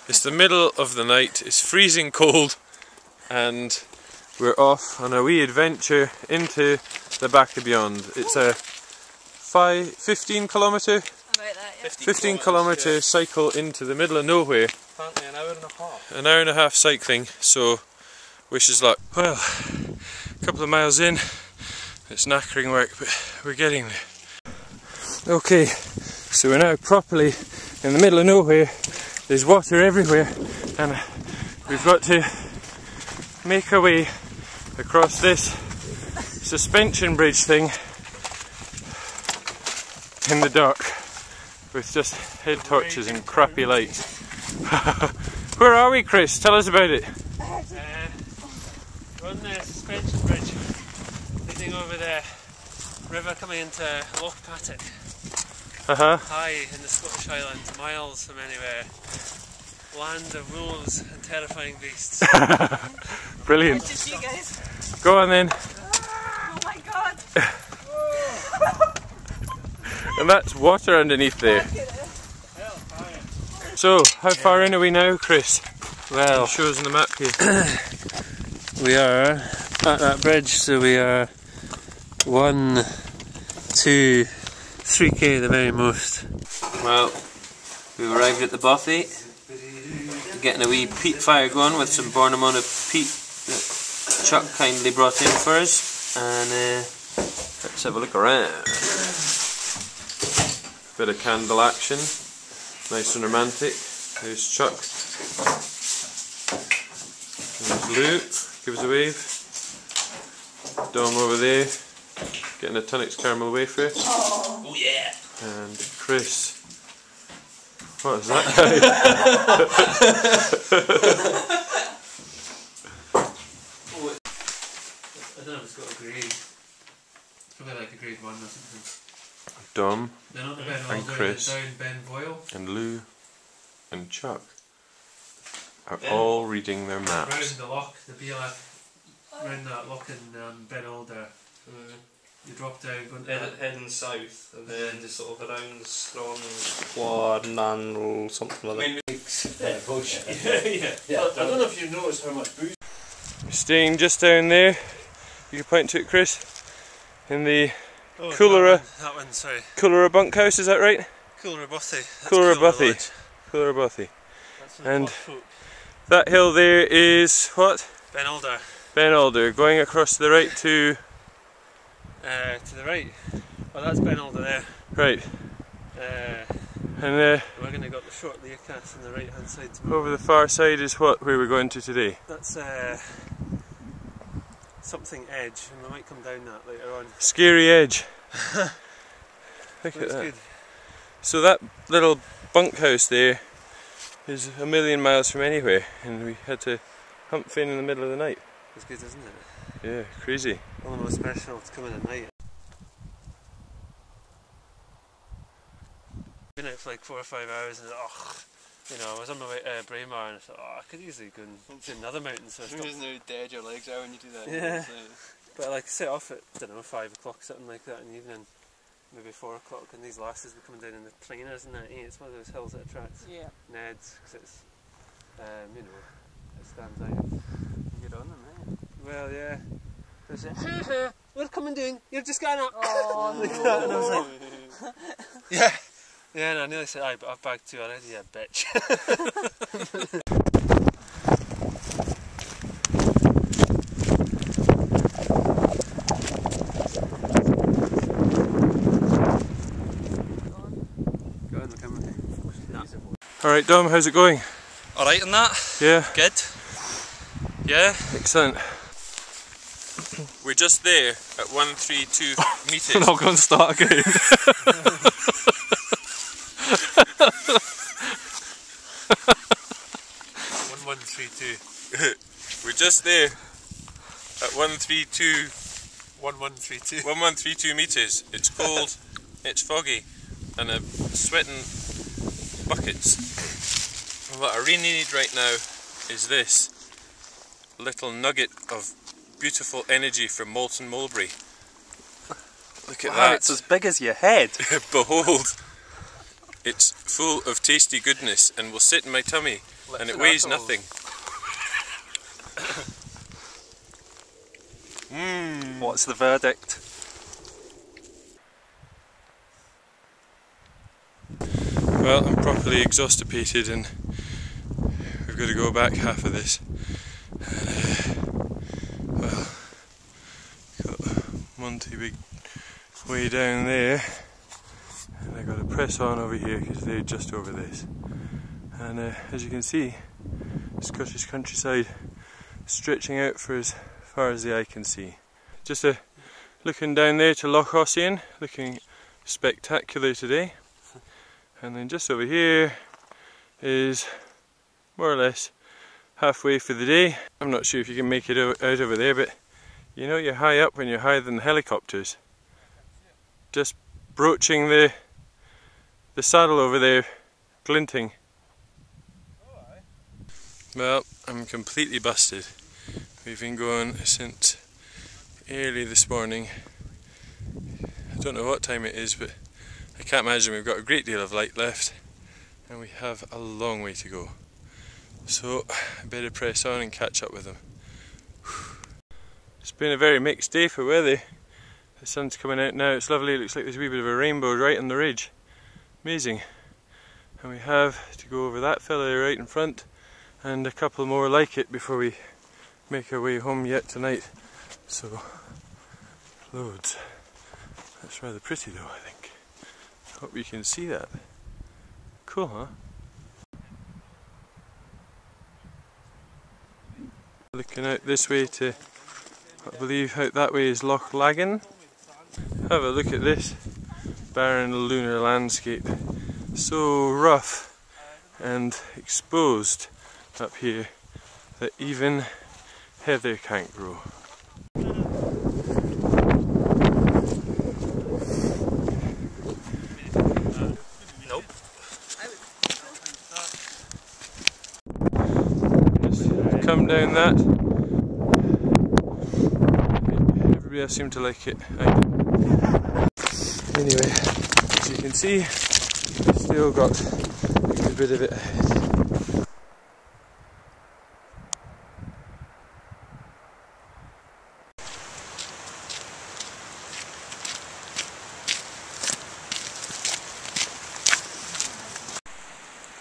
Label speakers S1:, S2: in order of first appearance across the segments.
S1: It's the middle of the night, it's freezing cold, and we're off on a wee adventure into the back of beyond. It's a 15 kilometre?
S2: About that, yeah.
S1: 15 kilometre cycle into the middle of nowhere.
S3: Apparently an hour and a half.
S1: An hour and a half cycling, so wish us luck. Well, a couple of miles in, it's knackering work, but we're getting there. Okay, so we're now properly in the middle of nowhere. There's water everywhere, and we've got to make our way across this suspension bridge thing in the dark with just head torches and crappy lights. Where are we, Chris? Tell us about it.
S3: We're on the suspension bridge leading over the river coming into Loch Patrick. High in the Scottish Highlands, miles from anywhere. Land of wolves and terrifying beasts.
S1: Brilliant.
S2: Nice to see you guys.
S1: Go on then.
S2: Oh my god.
S1: And that's water underneath there. So, how far in are we now, Chris?
S3: Well,
S1: it shows on the map here.
S3: we are at that bridge, so we are 1, 2, 3k the very most.
S4: Well, we've arrived at the Bothy, getting a wee peat fire going with some born amount of peat that Chuck kindly brought in for us, and let's have a look around.
S1: Bit of candle action, nice and romantic. There's Chuck. There's Lou, give us a wave. Dom over there, getting a Tunnocks caramel wafer.
S4: Oh yeah!
S1: And Chris. What is that guy?
S3: I don't know if it's got a grade. It's probably like a grade 1 or something.
S1: Dom
S3: They're not the Ben
S1: and
S3: Alder,
S1: Chris
S3: down Ben Boyle.
S1: and Lou and Chuck are
S3: Ben.
S1: all reading their
S3: Round
S1: maps.
S3: the loch, the Bielach, round that loch in Ben Alder. You drop down, go into
S5: heading south, and then just sort of around Strong, Quad, Nanrel, something like that.
S3: yeah. I don't know if you noticed how much booze.
S1: We're staying just down there. You can point to it, Chris. In the Culra bunkhouse, is that right?
S3: Culra Bothy.
S1: Culra Bothy. Culra Bothy. And that hill there is what?
S3: Ben Alder.
S1: Ben Alder. Going across to the right to
S3: the right. Oh, that's Ben Alder there.
S1: right. And
S3: we're going to go up the short Leacast on the right hand side.
S1: over the far side is what? Where we're going to today?
S3: That's something edge, and we might come down that later on.
S1: Scary Edge. Look at
S3: That's
S1: that.
S3: good.
S1: So that little bunkhouse there is a million miles from anywhere, and we had to hump in the middle of the night.
S3: It's good, isn't it?
S1: Yeah, crazy.
S3: Almost special to come in at night. Been out for like 4 or 5 hours, and you know, I was on my way to Braemar, and I thought, I could easily go and do another mountain. So I stopped.
S5: Isn't how dead your legs are when you do that?
S3: Yeah. But I like set off at, I don't know, 5 o'clock, something like that in the evening, maybe 4 o'clock, and these lasses were coming down in the planers and that. It's one of those hills that attracts Neds, because it's, you know, it stands out.
S5: Get on them, eh?
S3: Well, yeah. They said, we're coming down, you're just going up.
S2: Oh,
S3: like that, and I was like, yeah. Yeah, and I nearly said, aye, but I've bagged 2 already, you bitch.
S1: Alright Dom, how's it going?
S5: Alright on that?
S1: Yeah?
S5: Good. Yeah?
S1: Excellent. We're just there at 132 metres.
S5: We're not going to start again.
S3: 1132.
S1: We're just there at 132.
S3: 1132.
S1: 1132 metres. It's cold, it's foggy, and I'm sweating buckets. And what I really need right now is this little nugget of beautiful energy from Molten Mulberry. Look at that.
S5: It's as big as your head.
S1: Behold, it's full of tasty goodness and will sit in my tummy and it weighs nothing.
S5: What's the verdict?
S1: Well, I'm properly exhaustipated and we've got to go back half of this. Well, got Monty big way down there, and I got to press on over here because they're just over this. And as you can see, Scottish countryside stretching out for as far as the eye can see. Just looking down there to Loch Ossian, looking spectacular today. And then just over here is more or less halfway for the day. I'm not sure if you can make it out over there, but you know you're high up when you're higher than the helicopters. Just broaching the saddle over there, glinting. Well, I'm completely busted. We've been going since early this morning. I don't know what time it is, but I can't imagine we've got a great deal of light left, and we have a long way to go. So I better press on and catch up with them. It's been a very mixed day for weather. The sun's coming out now, it's lovely, it looks like there's a wee bit of a rainbow right on the ridge. Amazing. And we have to go over that fella right in front and a couple more like it before we make our way home yet tonight. So, loads. That's rather pretty though, I think. Hope you can see that. Cool, huh? Looking out this way to, I believe out that way is Loch Laggan. Have a look at this barren lunar landscape. So rough and exposed up here that even heather can't grow. Come down that. Everybody else seemed to like it. Anyway, as you can see, we've still got a good bit of it ahead.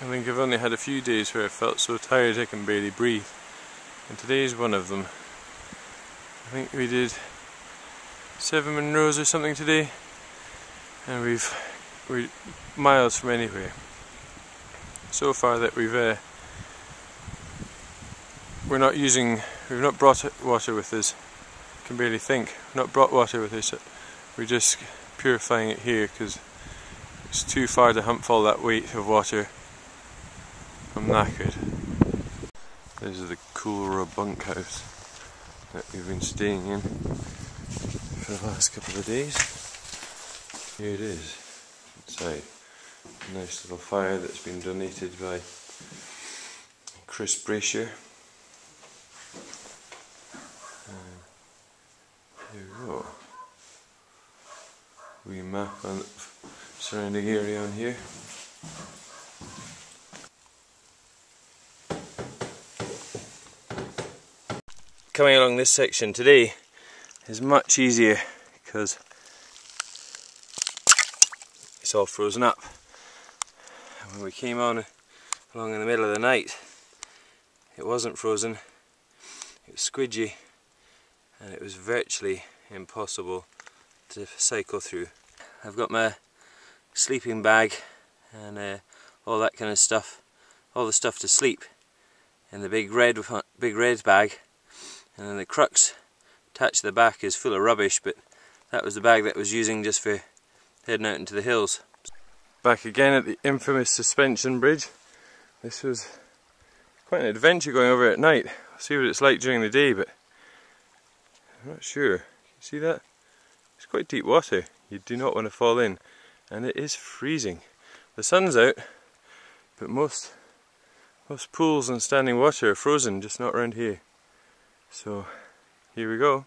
S1: I think I've only had a few days where I felt so tired I can barely breathe. And today is one of them. I think we did 7 Munros or something today, and we're miles from anywhere. So far that we've not brought water with us. I can barely think. We've not brought water with us. We're just purifying it here because it's too far to hump all that weight of water. I'm knackered. This is the Culra bunkhouse that we've been staying in for the last couple of days. Here it is, inside. A nice little fire that's been donated by Chris Brasher. There we go. Wee map on the surrounding area on here. Coming along this section today is much easier because it's all frozen up. And when we came on along in the middle of the night, it wasn't frozen, it was squidgy, and it was virtually impossible to cycle through. I've got my sleeping bag and all that kind of stuff, all the stuff to sleep in the big red bag. And then the crux attached to the back is full of rubbish, but that was the bag that I was using just for heading out into the hills. Back again at the infamous suspension bridge. This was quite an adventure going over at night. I'll see what it's like during the day, but I'm not sure. Can you see that? It's quite deep water. You do not want to fall in, and it is freezing. The sun's out, but most pools and standing water are frozen, just not around here. So here we go.